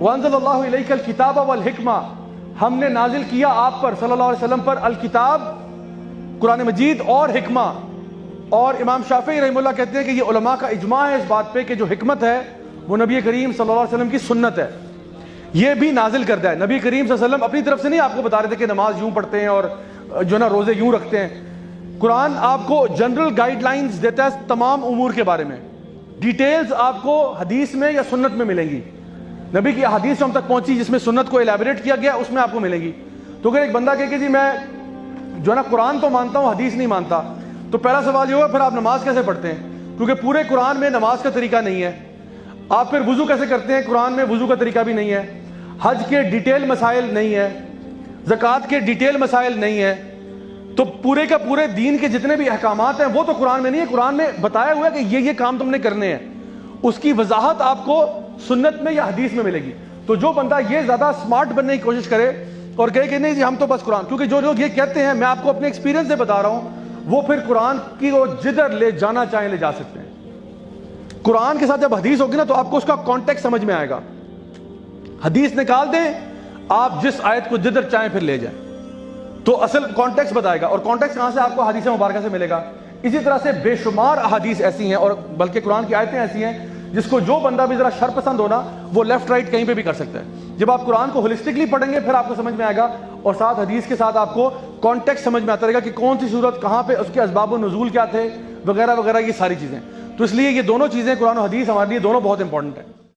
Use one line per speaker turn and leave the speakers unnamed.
وَأَنزَلَ اللَّهُ إِلَيْكَ الْكِتَابَ وَالْحِكْمَةَ، ہم نے نازل کیا آپ پر صلی اللہ علیہ وسلم پر الکتاب، قرآن مجید اور حکمہ۔ اور امام شافعی رحمہ اللہ کہتے ہیں کہ یہ علماء کا اجماع ہے اس بات پہ کہ جو حکمت ہے وہ نبی کریم صلی اللہ علیہ وسلم کی سنت ہے، یہ بھی نازل کردہ ہے۔ نبی کریم صلی اللہ علیہ وسلم اپنی طرف سے نہیں آپ کو بتا رہے تھے کہ نماز یوں پڑھتے ہیں اور جو نا روزے یوں رکھتے ہیں۔ قرآن آپ کو جنرل گائیڈ لائنز دیتا ہے تمام امور کے بارے میں، ڈیٹیلز آپ کو حدیث میں یا سنت میں ملیں گی۔ نبی کی حدیث جو ہم تک پہنچی جس میں سنت کو الیبوریٹ کیا گیا اس میں آپ کو ملے گی۔ تو اگر ایک بندہ کہے کہ جی میں جو ہے نا قرآن تو مانتا ہوں حدیث نہیں مانتا، تو پہلا سوال یہ ہوگا پھر آپ نماز کیسے پڑھتے ہیں؟ کیونکہ پورے قرآن میں نماز کا طریقہ نہیں ہے۔ آپ پھر وضو کیسے کرتے ہیں؟ قرآن میں وضو کا طریقہ بھی نہیں ہے۔ حج کے ڈیٹیل مسائل نہیں ہے، زکوٰۃ کے ڈیٹیل مسائل نہیں ہے۔ تو پورے کا پورے دین کے جتنے بھی احکامات ہیں وہ تو قرآن میں نہیں ہے۔ قرآن نے بتایا ہوا ہے کہ یہ کام تم نے کرنے ہیں، اس کی وضاحت آپ کو سنت میں یا حدیث میں ملے گی۔ تو جو بندہ یہ زیادہ سمارٹ بننے کی کوشش کرے اور کہے کہ نہیں جی ہم تو بس قرآن، کیونکہ جو لوگ یہ کہتے ہیں، میں آپ کو اپنے ایکسپیرینس سے بتا رہا ہوں، وہ پھر قرآن کی وہ جدھر لے جانا چاہیں لے جا سکتے ہیں۔ قرآن کے ساتھ جب حدیث ہوگی نا تو آپ کو اس کا کانٹیکٹ سمجھ میں آئے گا۔ حدیث نکال دیں، آپ جس آیت کو جدھر چاہیں پھر لے جائیں، تو اصل کانٹیکس بتائے گا۔ اور کانٹیکس کہاں سے آپ کو حدیث مبارکہ سے ملے گا؟ اسی طرح سے بے شمار احادیث ایسی ہیں، اور بلکہ قرآن کی آیتیں ایسی ہیں جس کو جو بندہ بھی ذرا شر پسند ہونا وہ لیفٹ رائٹ کہیں پہ بھی کر سکتا ہے۔ جب آپ قرآن کو ہولسٹکلی پڑھیں گے پھر آپ کو سمجھ میں آئے گا، اور ساتھ حدیث کے ساتھ آپ کو کانٹیکس سمجھ میں آتا رہے گا کہ کون سی صورت کہاں پہ، اس کے اسباب و نزول کیا تھے وغیرہ وغیرہ، یہ ساری چیزیں۔ تو اس لیے یہ دونوں چیزیں قرآن و حدیث ہمارے لیے دونوں بہت امپورٹنٹ ہیں۔